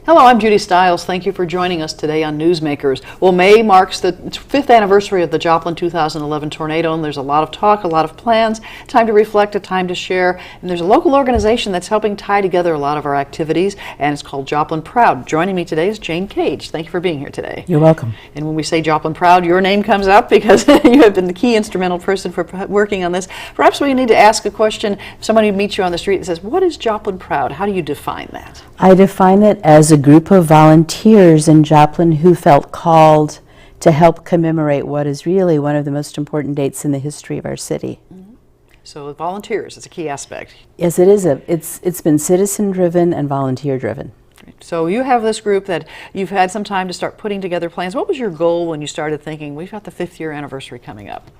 Hello, I'm Judy Stiles. Thank you for joining us today on Newsmakers. Well, May marks the 5th anniversary of the Joplin 2011 tornado, and there's a lot of talk, a lot of plans, time to reflect, a time to share. And there's a local organization that's helping tie together a lot of our activities, and it's called Joplin Proud. Joining me today is Jane Cage. Thank you for being here today. You're welcome. And when we say Joplin Proud, your name comes up because you have been the key instrumental person for working on this. Perhaps we need to ask a question. If somebody meets you on the street and says, what is Joplin Proud? How do you define that? I define it as a group of volunteers in Joplin who felt called to help commemorate what is really one of the most important dates in the history of our city. Mm-hmm. So volunteers is a key aspect. Yes, it is. It's been citizen-driven and volunteer-driven. So you have this group that you've had some time to start putting together plans. What was your goal when you started thinking, we've got the 5th year anniversary coming up?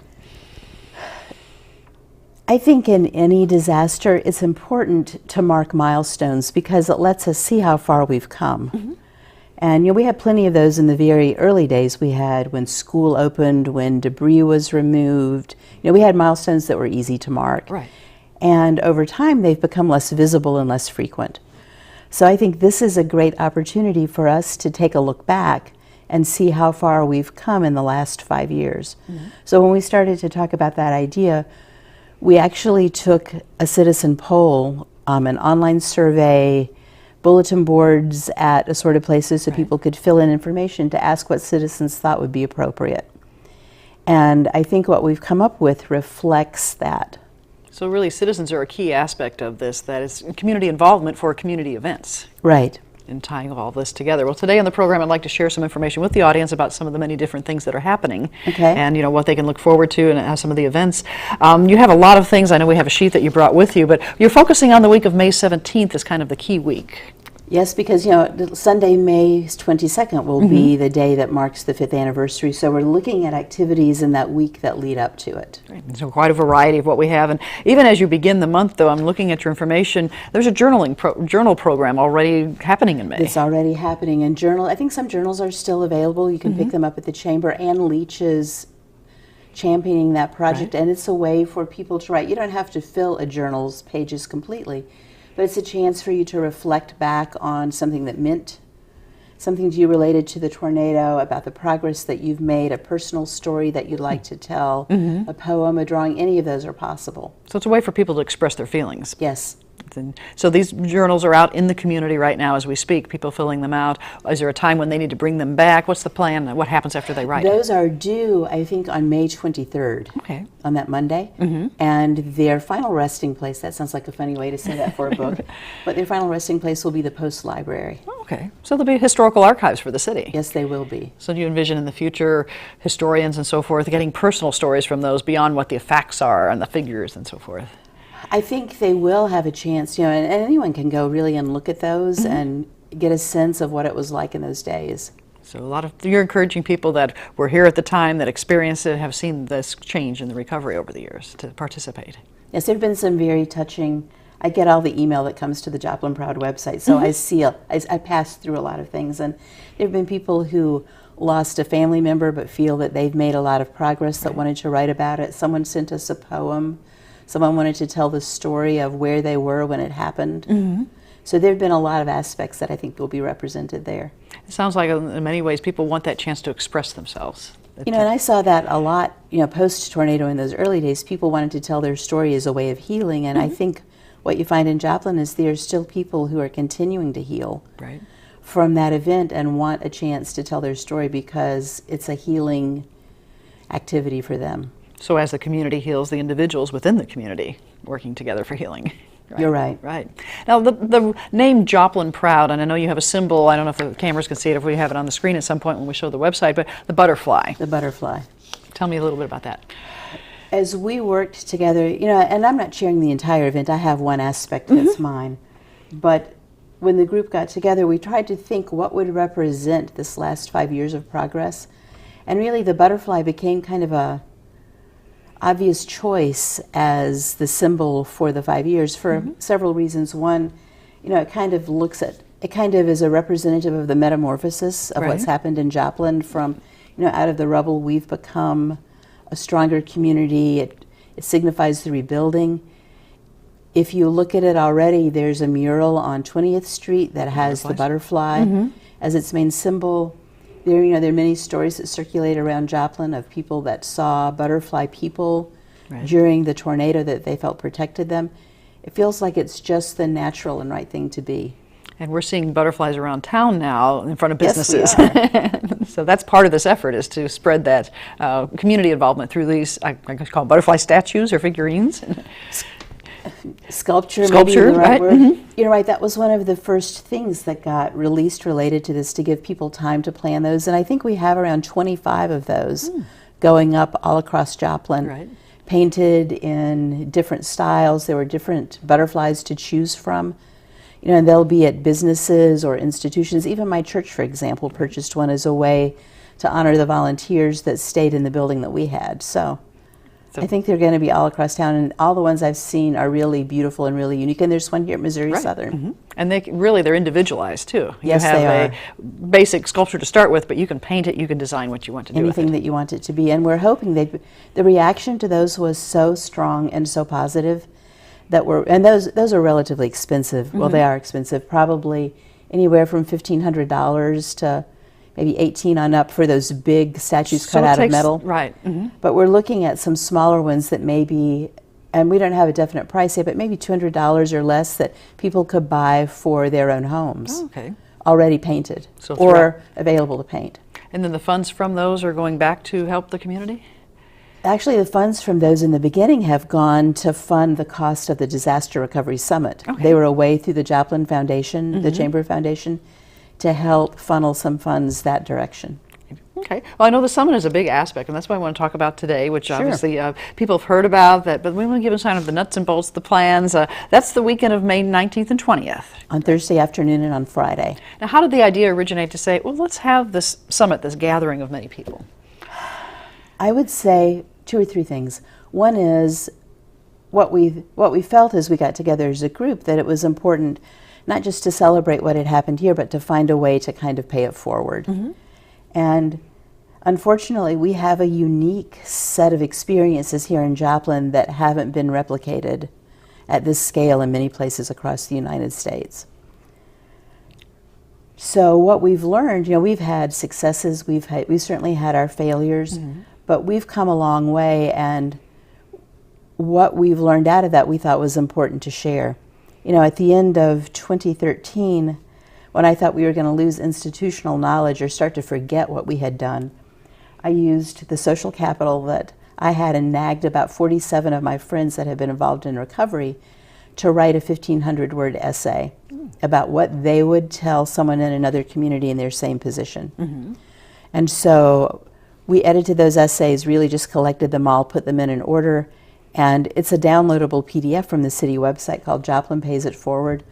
I think in any disaster, it's important to mark milestones because it lets us see how far we've come. Mm-hmm. And we had plenty of those in the very early days. We had when school opened, when debris was removed. We had milestones that were easy to mark. Right. And over time, they've become less visible and less frequent. So I think this is a great opportunity for us to take a look back and see how far we've come in the last 5 years. Mm-hmm. So when we started to talk about that idea, we actually took a citizen poll, an online survey, bulletin boards at assorted places so people could fill in information to ask what citizens thought would be appropriate. And I think what we've come up with reflects that. So really citizens are a key aspect of this, that is community involvement for community events. Right. And tying all this together. Well, today on the program I'd like to share some information with the audience about some of the many different things that are happening. Okay. And what they can look forward to and some of the events. You have a lot of things. I know we have a sheet that you brought with you, but you're focusing on the week of May 17th as kind of the key week. Yes, because Sunday, May 22nd will be the day that marks the 5th anniversary. So we're looking at activities in that week that lead up to it. Right. So quite a variety of what we have. And even as you begin the month, though, I'm looking at your information. There's a journal program already happening in May. It's already happening. And I think some journals are still available. You can pick them up at the Chamber. Ann Leach is championing that project. Right. And it's a way for people to write. You don't have to fill a journal's pages completely. But it's a chance for you to reflect back on something that meant something to you related to the tornado, about the progress that you've made, a personal story that you'd like to tell, a poem, a drawing. Any of those are possible. So it's a way for people to express their feelings. Yes. So these journals are out in the community right now as we speak, people filling them out. Is there a time when they need to bring them back? What's the plan? What happens after they write? Those are due, I think, on May 23rd, on that Monday. And their final resting place, that sounds like a funny way to say that for a book, but their final resting place will be the Post Library. Okay, so there'll be historical archives for the city. Yes, they will be. So do you envision in the future historians and so forth getting personal stories from those beyond what the facts are and the figures and so forth? I think they will have a chance, and anyone can go really and look at those and get a sense of what it was like in those days. So you're encouraging people that were here at the time, that experienced it, have seen this change in the recovery over the years to participate. Yes, there have been some very touching. I get all the email that comes to the Joplin Proud website, so I pass through a lot of things, and there have been people who lost a family member but feel that they've made a lot of progress that wanted to write about it. Someone sent us a poem. Someone wanted to tell the story of where they were when it happened. So there have been a lot of aspects that I think will be represented there. It sounds like in many ways people want that chance to express themselves. And I saw that a lot, post-tornado in those early days. People wanted to tell their story as a way of healing, and I think what you find in Joplin is there are still people who are continuing to heal from that event and want a chance to tell their story because it's a healing activity for them. So as the community heals, the individuals within the community working together for healing. Right? You're right. Right. Now the name Joplin Proud, and I know you have a symbol, I don't know if the cameras can see it, if we have it on the screen at some point when we show the website, but the butterfly. The butterfly. Tell me a little bit about that. As we worked together, and I'm not sharing the entire event, I have one aspect that's mine, but when the group got together, we tried to think what would represent this last 5 years of progress, and really the butterfly became kind of a obvious choice as the symbol for the 5 years for several reasons. One, it kind of is a representative of the metamorphosis of what's happened in Joplin. From, out of the rubble, we've become a stronger community. It signifies the rebuilding. If you look at it already, there's a mural on 20th Street that has the butterfly as its main symbol. There, there are many stories that circulate around Joplin of people that saw butterfly people during the tornado that they felt protected them. It feels like it's just the natural and right thing to be. And we're seeing butterflies around town now in front of businesses. Yes, we are. So that's part of this effort, is to spread that community involvement through these, I call them butterfly statues or figurines. Sculpture, maybe Sculpture, the right right? word. You're right, that was one of the first things that got released related to this, to give people time to plan those. And I think we have around 25 of those going up all across Joplin, painted in different styles. There were different butterflies to choose from. And they'll be at businesses or institutions. Even my church, for example, purchased one as a way to honor the volunteers that stayed in the building that we had. So I think they're going to be all across town, and all the ones I've seen are really beautiful and really unique. And there's one here at Missouri Southern. And they're individualized too. Yes, you have they are. a basic sculpture to start with, but you can paint it, you can design what you want to do Anything with it. that you want it to be. And we're hoping that the reaction to those was so strong and so positive that those are relatively expensive. Well, they are expensive, probably anywhere from $1,500 to maybe $1,800 on up for those big statues cut out of metal. Right. But we're looking at some smaller ones that maybe, and we don't have a definite price yet, but maybe $200 or less that people could buy for their own homes. Oh, okay. Already painted So or available to paint. And then the funds from those are going back to help the community? Actually, the funds from those in the beginning have gone to fund the cost of the Disaster Recovery Summit. Okay. They were a way through the Joplin Foundation, the Chamber Foundation, to help funnel some funds that direction. Okay. Well, I know the summit is a big aspect, and that's what I want to talk about today, which obviously people have heard about, that, but we want to give a sign of the nuts and bolts, the plans. That's the weekend of May 19th and 20th. On Thursday afternoon and on Friday. Now, how did the idea originate to say, well, let's have this summit, this gathering of many people? I would say 2 or 3 things. One is what we felt as we got together as a group, that it was important not just to celebrate what had happened here, but to find a way to kind of pay it forward. And unfortunately, we have a unique set of experiences here in Joplin that haven't been replicated at this scale in many places across the United States. So what we've learned, we've had successes, we've certainly had our failures, but we've come a long way, and what we've learned out of that we thought was important to share. At the end of 2013, when I thought we were going to lose institutional knowledge or start to forget what we had done, I used the social capital that I had and nagged about 47 of my friends that had been involved in recovery to write a 1,500-word essay about what they would tell someone in another community in their same position. And so we edited those essays, really just collected them all, put them in an order, and it's a downloadable PDF from the city website called Joplin Pays It Forward.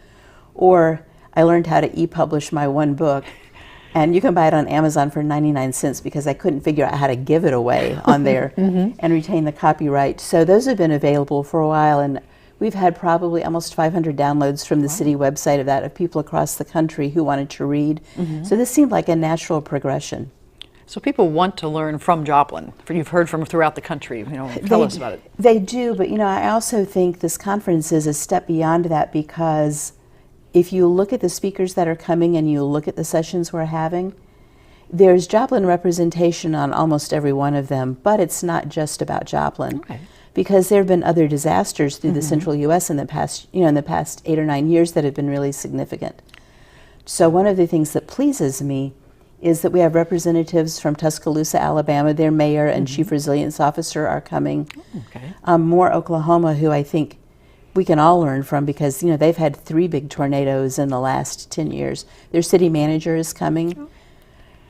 Or I learned how to e-publish my one book, and you can buy it on Amazon for 99 cents because I couldn't figure out how to give it away on there and retain the copyright. So those have been available for a while, and we've had probably almost 500 downloads from the city website of people across the country who wanted to read. So this seemed like a natural progression. So people want to learn from Joplin. You've heard from throughout the country. Tell us about it. They do, but I also think this conference is a step beyond that, because if you look at the speakers that are coming and you look at the sessions we're having, there's Joplin representation on almost every one of them, but it's not just about Joplin. Because there have been other disasters through the central U.S. in the past 8 or 9 years that have been really significant. So one of the things that pleases me is that we have representatives from Tuscaloosa, Alabama. Their mayor and chief resilience officer are coming. Moore, Oklahoma, who I think we can all learn from, because they've had 3 big tornadoes in the last 10 years. Their city manager is coming.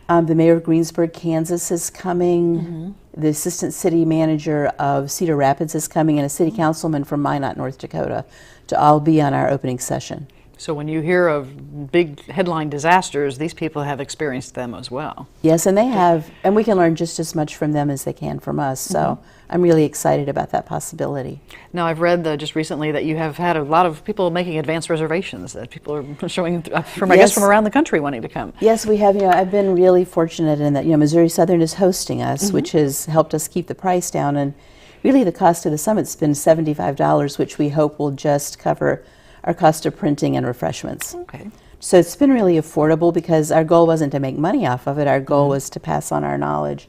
The mayor of Greensburg, Kansas is coming. The assistant city manager of Cedar Rapids is coming, and a city councilman from Minot, North Dakota, to all be on our opening session. So when you hear of big headline disasters, these people have experienced them as well. Yes, and they have, and we can learn just as much from them as they can from us. So I'm really excited about that possibility. Now, I've read just recently that you have had a lot of people making advance reservations, that people are showing from, I guess, from around the country wanting to come. Yes, we have. I've been really fortunate in that, Missouri Southern is hosting us, which has helped us keep the price down. And really the cost of the summit's been $75, which we hope will just cover our cost of printing and refreshments. Okay. So it's been really affordable because our goal wasn't to make money off of it. Our goal was to pass on our knowledge.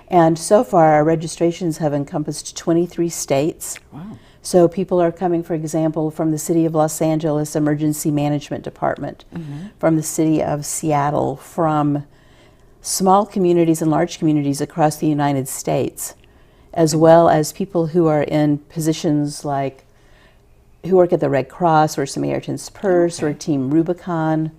And so far, our registrations have encompassed 23 states. Wow. So people are coming, for example, from the City of Los Angeles Emergency Management Department, from the City of Seattle, from small communities and large communities across the United States, as well as people who are in positions like who work at the Red Cross or Samaritan's Purse or Team Rubicon.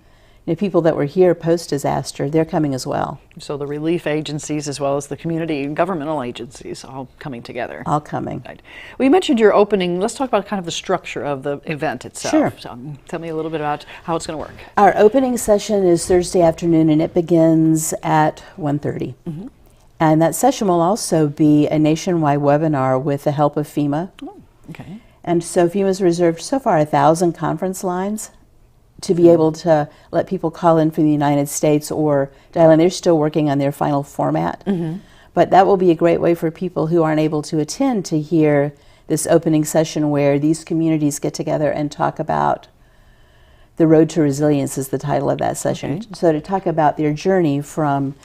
You know, people that were here post-disaster, they're coming as well. So the relief agencies as well as the community and governmental agencies all coming together. All coming. Right. Well, you mentioned your opening. Let's talk about kind of the structure of the event itself. Sure. So tell me a little bit about how it's going to work. Our opening session is Thursday afternoon, and it begins at 1:30. And that session will also be a nationwide webinar with the help of FEMA. Oh, okay. And so FEMA's reserved so far 1,000 conference lines to be able to let people call in from the United States or dial in. They're still working on their final format. But that will be a great way for people who aren't able to attend to hear this opening session where these communities get together and talk about the road to resilience is the title of that session. Okay. So to talk about their journey from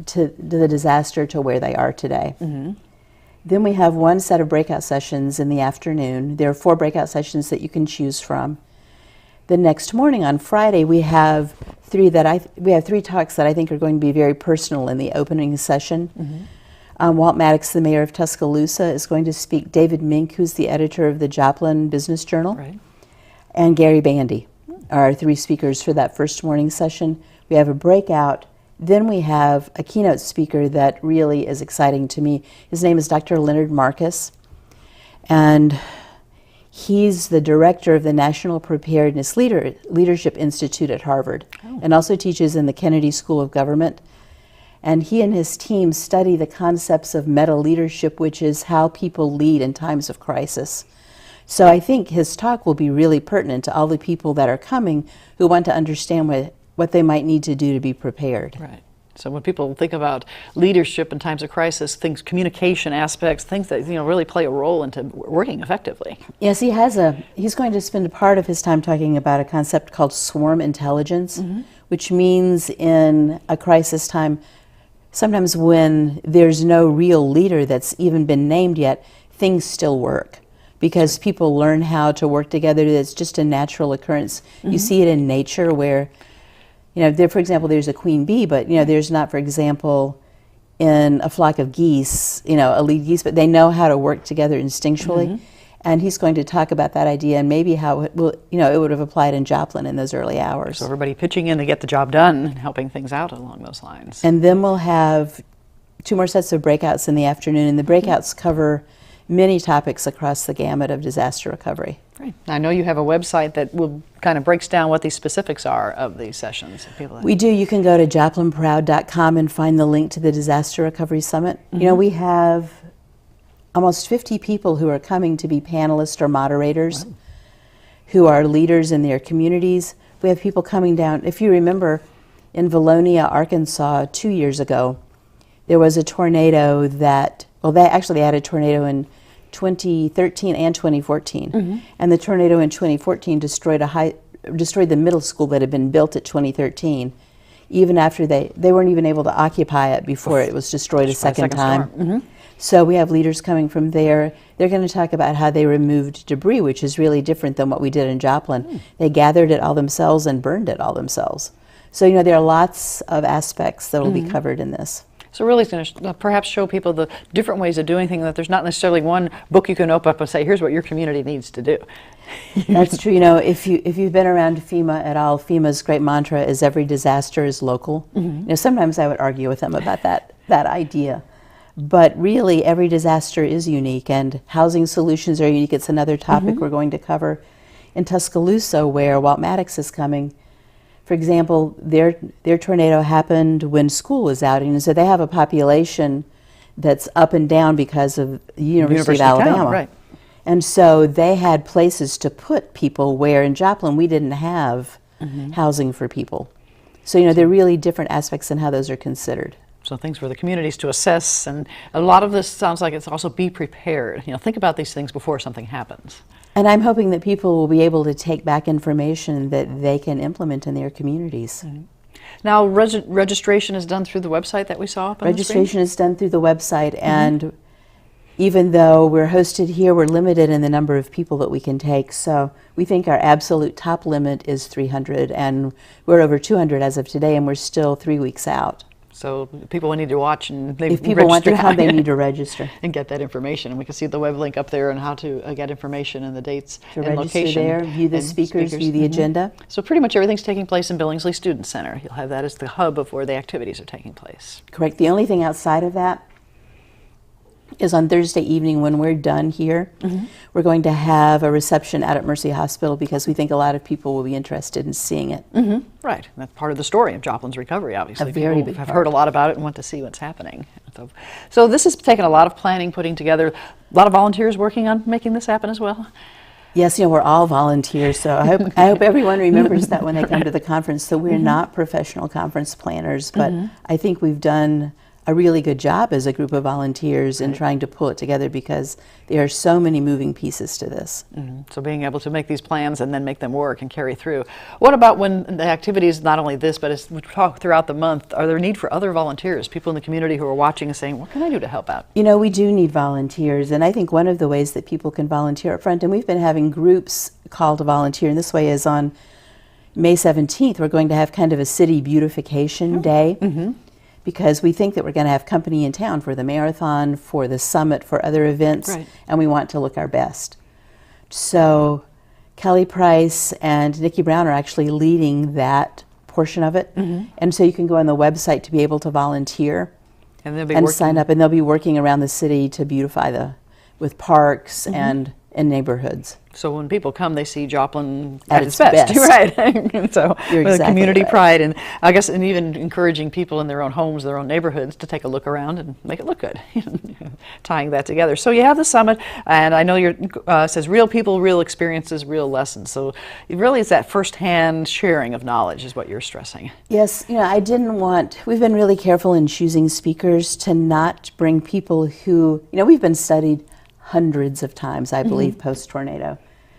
to the disaster to where they are today. Then we have one set of breakout sessions in the afternoon. There are 4 breakout sessions that you can choose from. The next morning on Friday, we have 3 talks that I think are going to be very personal in the opening session. Walt Maddox, the mayor of Tuscaloosa, is going to speak. David Mink, who's the editor of the Joplin Business Journal, and Gary Bandy are our 3 speakers for that first morning session. We have a breakout. Then we have a keynote speaker that really is exciting to me. His name is Dr. Leonard Marcus, and he's the director of the National Preparedness Leadership Institute at Harvard, and also teaches in the Kennedy School of Government. And he and his team study the concepts of meta leadership, which is how people lead in times of crisis. So I think his talk will be really pertinent to all the people that are coming who want to understand what they might need to do to be prepared. Right. So when people think about leadership in times of crisis, things, communication aspects, things that really play a role into working effectively. Yes, he's going to spend a part of his time talking about a concept called swarm intelligence, which means in a crisis time, sometimes when there's no real leader that's even been named yet, things still work because people learn how to work together. That's just a natural occurrence. You see it in nature where there, for example, there's a queen bee, but there's not, for example, in a flock of geese, a lead geese, but they know how to work together instinctually. And he's going to talk about that idea and maybe how it will, it would have applied in Joplin in those early hours. So everybody pitching in to get the job done and helping things out along those lines. And then we'll have 2 more sets of breakouts in the afternoon, and the breakouts cover many topics across the gamut of disaster recovery. Great. I know you have a website that will kind of breaks down what the specifics are of these sessions. We do. You can go to joplinproud.com and find the link to the Disaster Recovery Summit. We have almost 50 people who are coming to be panelists or moderators who are leaders in their communities. We have people coming down. If you remember, in Valonia, Arkansas, 2 years ago, there was a tornado that, they had a tornado in 2013 and 2014. And the tornado in 2014 destroyed the middle school that had been built at 2013, even after they weren't even able to occupy it before it was destroyed a second time. So we have leaders coming from there. They're going to talk about how they removed debris, which is really different than what we did in Joplin. They gathered it all themselves and burned it all themselves. So there are lots of aspects that will be covered in this. So really it's going to perhaps show people the different ways of doing things, that there's not necessarily one book you can open up and say, here's what your community needs to do. That's true. If you've been around FEMA at all, FEMA's great mantra is every disaster is local. Sometimes I would argue with them about that idea. But really, every disaster is unique, and housing solutions are unique. It's another topic we're going to cover. In Tuscaloosa, where Walt Maddox is coming, for example, their tornado happened when school was out, and so they have a population that's up and down because of the University of Alabama. Town, right. And so they had places to put people where in Joplin we didn't have housing for people. So there are really different aspects in how those are considered. So things for the communities to assess, and a lot of this sounds like it's also be prepared. Think about these things before something happens. And I'm hoping that people will be able to take back information that they can implement in their communities. Mm-hmm. Now, registration is done through the website that we saw up on Registration is done through the website, and even though we're hosted here, we're limited in the number of people that we can take. So we think our absolute top limit is 300, and we're over 200 as of today, and we're still 3 weeks out. So people need to watch, and if people want to come, they need to register and get that information. And we can see the web link up there and how to get information and the dates to and register location. There, view the speakers, view the agenda. So pretty much everything's taking place in Billingsley Student Center. You'll have that as the hub of where the activities are taking place. Correct. The only thing outside of that is on Thursday evening when we're done here, we're going to have a reception out at Mercy Hospital because we think a lot of people will be interested in seeing it. Right. And that's part of the story of Joplin's recovery, obviously. A very people big have part. heard a lot about it and want to see what's happening. So this has taken a lot of planning, putting together, a lot of volunteers working on making this happen as well. Yes, we're all volunteers, so I hope everyone remembers that when they come to the conference. So we're not professional conference planners, but I think we've done a really good job as a group of volunteers in trying to pull it together because there are so many moving pieces to this. So being able to make these plans and then make them work and carry through. What about when the activities, not only this, but as we talk throughout the month, are there need for other volunteers, people in the community who are watching and saying, what can I do to help out? We do need volunteers, and I think one of the ways that people can volunteer up front, and we've been having groups call to volunteer, and this way is on May 17th, we're going to have kind of a city beautification day. Because we think that we're going to have company in town for the marathon, for the summit, for other events, and we want to look our best. So Kelly Price and Nikki Brown are actually leading that portion of it. And so you can go on the website to be able to volunteer and sign up, and they'll be working around the city to beautify with parks and neighborhoods. So when people come, they see Joplin at its best. Right. So You're with exactly community right. pride, and I guess, and even encouraging people in their own homes, their own neighborhoods, to take a look around and make it look good. Tying that together. So you have the summit, and I know it says real people, real experiences, real lessons. So it really is that firsthand sharing of knowledge is what you're stressing. Yes, we've been really careful in choosing speakers to not bring people who, we've been studied hundreds of times, I believe, post-tornado.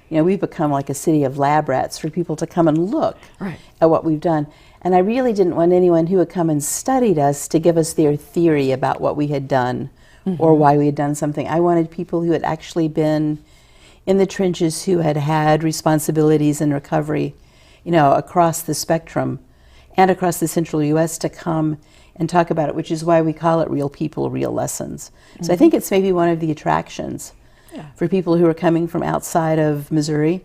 We've become like a city of lab rats for people to come and look at what we've done. And I really didn't want anyone who had come and studied us to give us their theory about what we had done or why we had done something. I wanted people who had actually been in the trenches, who had had responsibilities in recovery, across the spectrum and across the central U.S. to come and talk about it, which is why we call it Real People, Real Lessons. So I think it's maybe one of the attractions for people who are coming from outside of Missouri,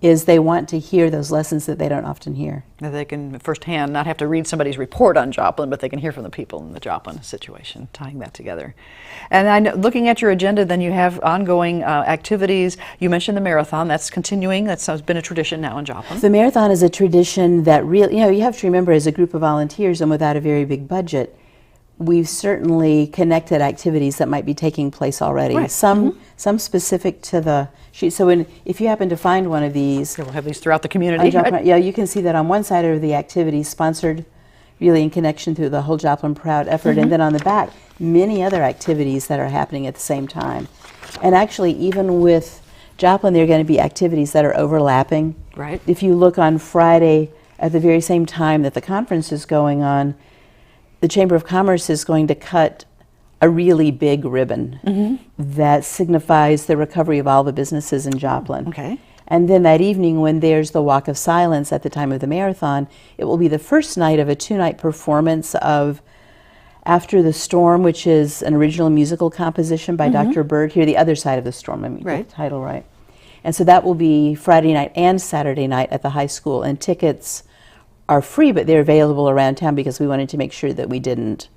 is they want to hear those lessons that they don't often hear. That they can firsthand not have to read somebody's report on Joplin, but they can hear from the people in the Joplin situation, tying that together. And I know, looking at your agenda, then you have ongoing activities. You mentioned the marathon. That's continuing. That's been a tradition now in Joplin. The marathon is a tradition that really, you have to remember, as a group of volunteers and without a very big budget, we've certainly connected activities that might be taking place already. Some specific to the sheet. So if you happen to find one of these, we'll have these throughout the community. Yeah, you can see that on one side are the activities sponsored, really in connection through the whole Joplin Proud effort, and then on the back, many other activities that are happening at the same time. And actually, even with Joplin, there are going to be activities that are overlapping. Right. If you look on Friday at the very same time that the conference is going on, the Chamber of Commerce is going to cut a really big ribbon that signifies the recovery of all the businesses in Joplin. Okay. And then that evening, when there's the Walk of Silence at the time of the marathon, it will be the first night of a 2-night performance of After the Storm, which is an original musical composition by Dr. Bird. Here, The Other Side of the Storm, let me get the title right. And so that will be Friday night and Saturday night at the high school, and tickets are free, but they're available around town because we wanted to make sure that we didn't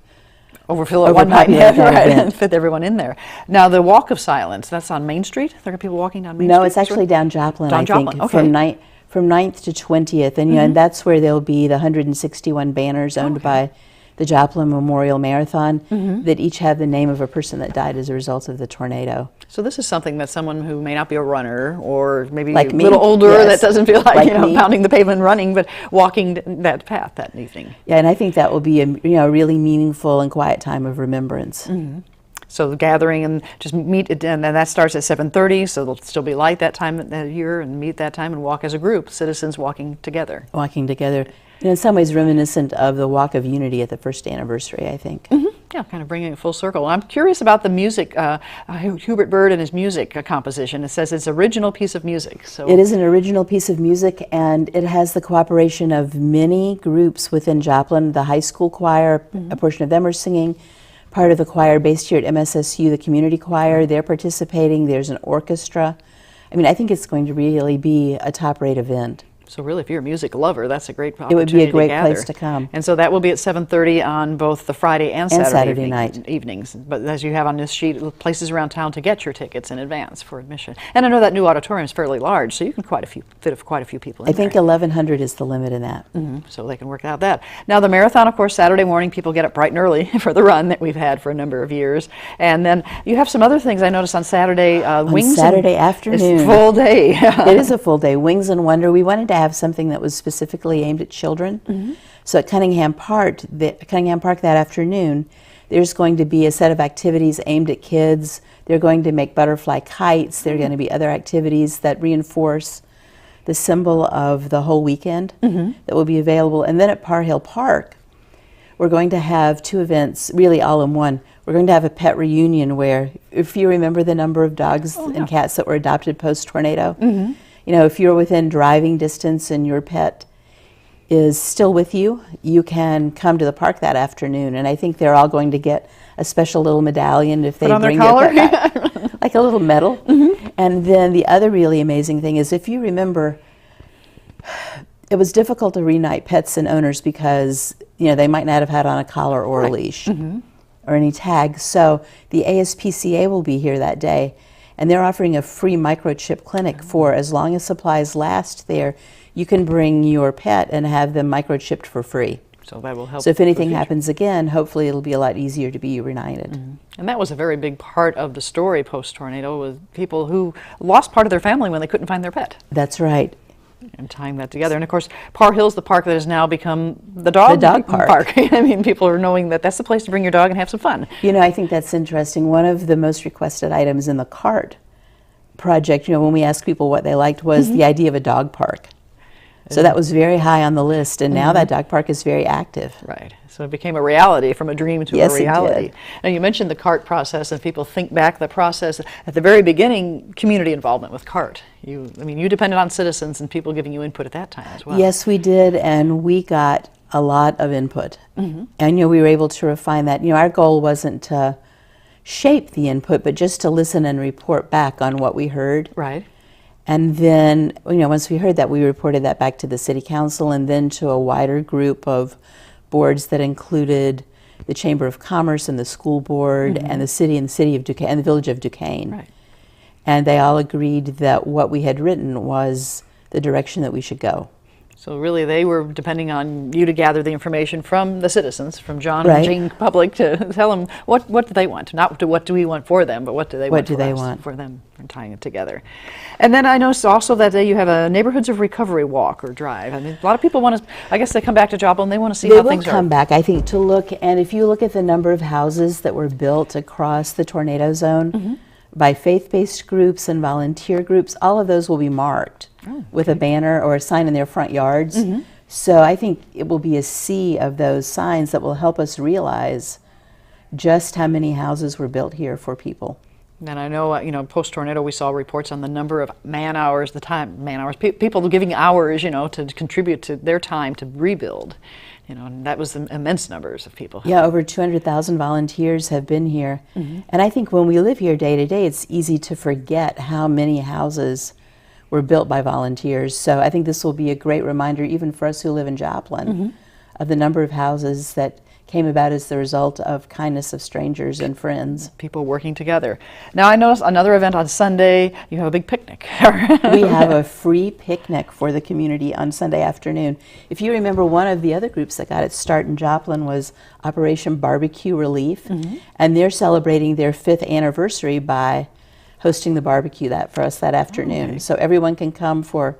overfill it one night and fit everyone in there. Now, the Walk of Silence, that's on Main Street? There are people walking down Main Street? No, it's actually down Joplin, I think, okay. From 9th to 20th, and, and that's where there'll be the 161 banners owned by the Joplin Memorial Marathon that each have the name of a person that died as a result of the tornado. So this is something that someone who may not be a runner, or maybe Like a me, little older, yes. that doesn't feel like, Like me. pounding the pavement and running, but walking that path that evening. Yeah, and I think that will be a really meaningful and quiet time of remembrance. So the gathering, and just meet, and then that starts at 7:30, so there'll still be light that time that year, and meet that time and walk as a group, citizens walking together. Walking together, in some ways reminiscent of the Walk of Unity at the first anniversary, I think. Yeah, kind of bringing it full circle. I'm curious about the music, Hubert Bird and his music composition. It says it's an original piece of music. So It is an original piece of music, and it has the cooperation of many groups within Joplin. The high school choir, a portion of them are singing. Part of the choir based here at MSSU, the community choir, they're participating. There's an orchestra. I mean, I think it's going to really be a top-rate event. So really, if you're a music lover, that's a great opportunity It would be a great to gather. place to come. And so that will be at 7:30 on both the Friday and Saturday night. evenings. But as you have on this sheet, places around town to get your tickets in advance for admission. And I know that new auditorium is fairly large, so you can fit quite a few people in I think there. 1,100 is the limit in that. So they can work out that. Now the marathon, of course, Saturday morning, people get up bright and early for the run that we've had for a number of years. And then you have some other things I noticed on Saturday. Wings Saturday afternoon. It's full day. It is a full day. Wings and Wonder. We wanted to have something that was specifically aimed at children. So at Cunningham Park that afternoon, there's going to be a set of activities aimed at kids. They're going to make butterfly kites. There are going to be other activities that reinforce the symbol of the whole weekend that will be available. And then at Par Hill Park, we're going to have two events, really all in one. We're going to have a pet reunion where, if you remember the number of dogs and cats that were adopted post-tornado, you know, if you're within driving distance and your pet is still with you, you can come to the park that afternoon. And I think they're all going to get a special little medallion if they Put on their bring collar? their pet back, like a little medal. And then the other really amazing thing is, if you remember, it was difficult to reunite pets and owners because, you know, they might not have had on a collar or a leash or any tags. So the ASPCA will be here that day, and they're offering a free microchip clinic for as long as supplies last there. You can bring your pet and have them microchipped for free. So that will help. So if anything happens again, hopefully it'll be a lot easier to be reunited. And that was a very big part of the story post-tornado, was people who lost part of their family when they couldn't find their pet. That's right. And tying that together. And of course, Par Hill's the park that has now become the dog park. I mean, people are knowing that that's the place to bring your dog and have some fun. You know, I think that's interesting. One of the most requested items in the CART project, you know, when we asked people what they liked, was the idea of a dog park. So that was very high on the list, and now that dog park is very active. Right. So it became a reality, from a dream to Yes, a it reality. did. Now you mentioned the CART process, and people think back the process. At the very beginning, community involvement with CART. I mean, you depended on citizens and people giving you input at that time as well. Yes, we did, and we got a lot of input. And, you know, we were able to refine that. You know, our goal wasn't to shape the input, but just to listen and report back on what we heard. Right. And then, you know, once we heard that, we reported that back to the City Council and then to a wider group of boards that included the Chamber of Commerce and the School Board and the city of Duquesne and the Village of Duquesne. Right. And they all agreed that what we had written was the direction that we should go. So really, they were depending on you to gather the information from the citizens, from John Right. and Jane Public, to tell them what do they want. Not what do we want for them, but what do they want for them, and tying it together. And then I noticed also that you have a Neighborhoods of Recovery walk or drive. I mean, a lot of people want to, I guess they come back to Joplin, they want to see how things are. They will come back, I think, to look, and if you look at the number of houses that were built across the tornado zone by faith-based groups and volunteer groups, all of those will be marked with a banner or a sign in their front yards. So I think it will be a sea of those signs that will help us realize just how many houses were built here for people. And I know, you know, post-tornado, we saw reports on the number of man-hours, people giving hours, you know, to contribute to their time to rebuild. You know, and that was immense numbers of people. Yeah, over 200,000 volunteers have been here. And I think when we live here day to day, it's easy to forget how many houses were built by volunteers. So I think this will be a great reminder, even for us who live in Joplin, of the number of houses that came about as the result of kindness of strangers and friends. People working together. Now I noticed another event on Sunday, you have a big picnic. We have a free picnic for the community on Sunday afternoon. If you remember, one of the other groups that got its start in Joplin was Operation Barbecue Relief, and they're celebrating their 5th anniversary by hosting the barbecue for us that afternoon. Okay. So everyone can come for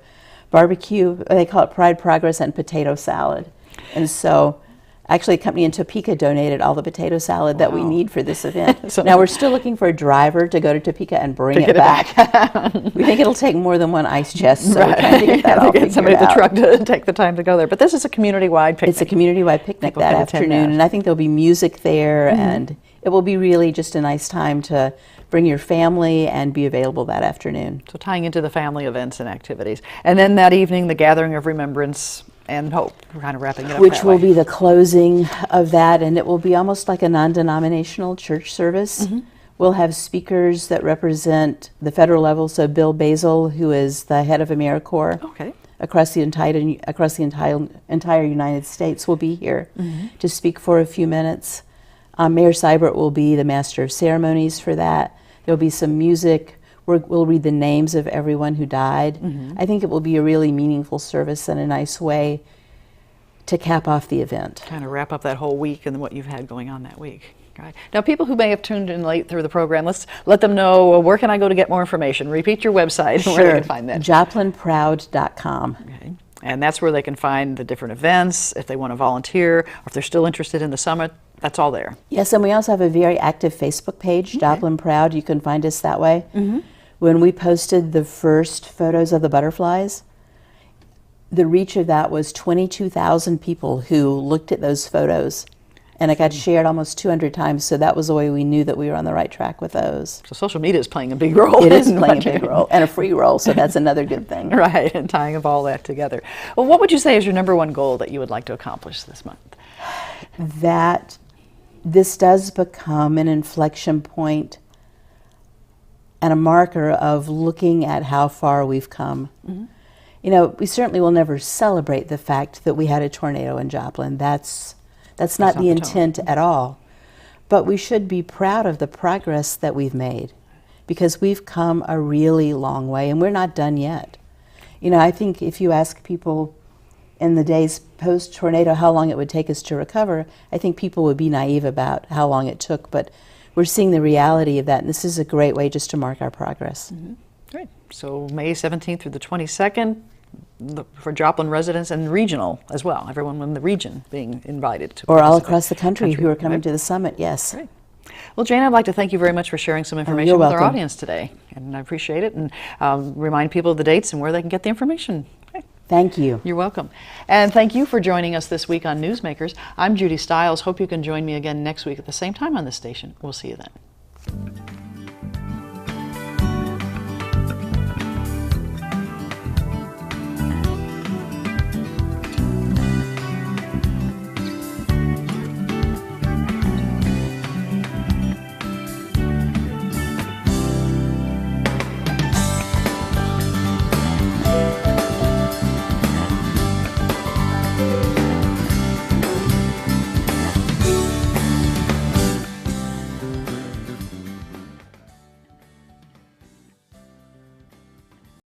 barbecue. They call it Pride, Progress, and potato salad. And so actually, a company in Topeka donated all the potato salad that we need for this event. So now we're still looking for a driver to go to Topeka and bring it back. We think it'll take more than one ice chest, so we're trying to get that all get somebody figured at the out. truck to take the time to go there. But this is a community-wide picnic. It's a community-wide picnic People that can attend afternoon, that. and I think there'll be music there, and it will be really just a nice time to bring your family and be available that afternoon. So tying into the family events and activities. And then that evening, the gathering of remembrance and hope. We're kind of wrapping it up Which that will way. be the closing of that, and it will be almost like a non-denominational church service. We'll have speakers that represent the federal level, so Bill Basil, who is the head of AmeriCorps Okay. across the entire United States, will be here to speak for a few minutes. Mayor Seibert will be the master of ceremonies for that. There'll be some music. We'll read the names of everyone who died. I think it will be a really meaningful service and a nice way to cap off the event. Kind of wrap up that whole week and what you've had going on that week. Right. Now, people who may have tuned in late through the program, let's let them know where can I go to get more information. Repeat your website and where they can find that. JoplinProud.com. Okay. And that's where they can find the different events, if they want to volunteer, or if they're still interested in the summit, that's all there. Yes, and we also have a very active Facebook page, Joplin Proud. You can find us that way. When we posted the first photos of the butterflies, the reach of that was 22,000 people who looked at those photos. And it got shared almost 200 times, so that was the way we knew that we were on the right track with those. So social media is playing a big role. It is in playing a what big you- role, and a free role, so that's another good thing. Right, and tying of all that together. Well, what would you say is your number one goal that you would like to accomplish this month? That this does become an inflection point and a marker of looking at how far we've come. You know, we certainly will never celebrate the fact that we had a tornado in Joplin. That's not not the the intent at all. But we should be proud of the progress that we've made, because we've come a really long way, and we're not done yet. You know, I think if you ask people in the days post-tornado how long it would take us to recover, I think people would be naive about how long it took, but we're seeing the reality of that, and this is a great way just to mark our progress. Great. So May 17th through the 22nd, for Joplin residents and regional as well, everyone in the region being invited to Or all participate. across the country who are coming Right. to the summit, yes. Great. Well, Jane, I'd like to thank you very much for sharing some information you're with our welcome. audience today, and I appreciate it, and remind people of the dates and where they can get the information. Okay. Thank you. You're welcome. And thank you for joining us this week on Newsmakers. I'm Judy Stiles. Hope you can join me again next week at the same time on this station. We'll see you then.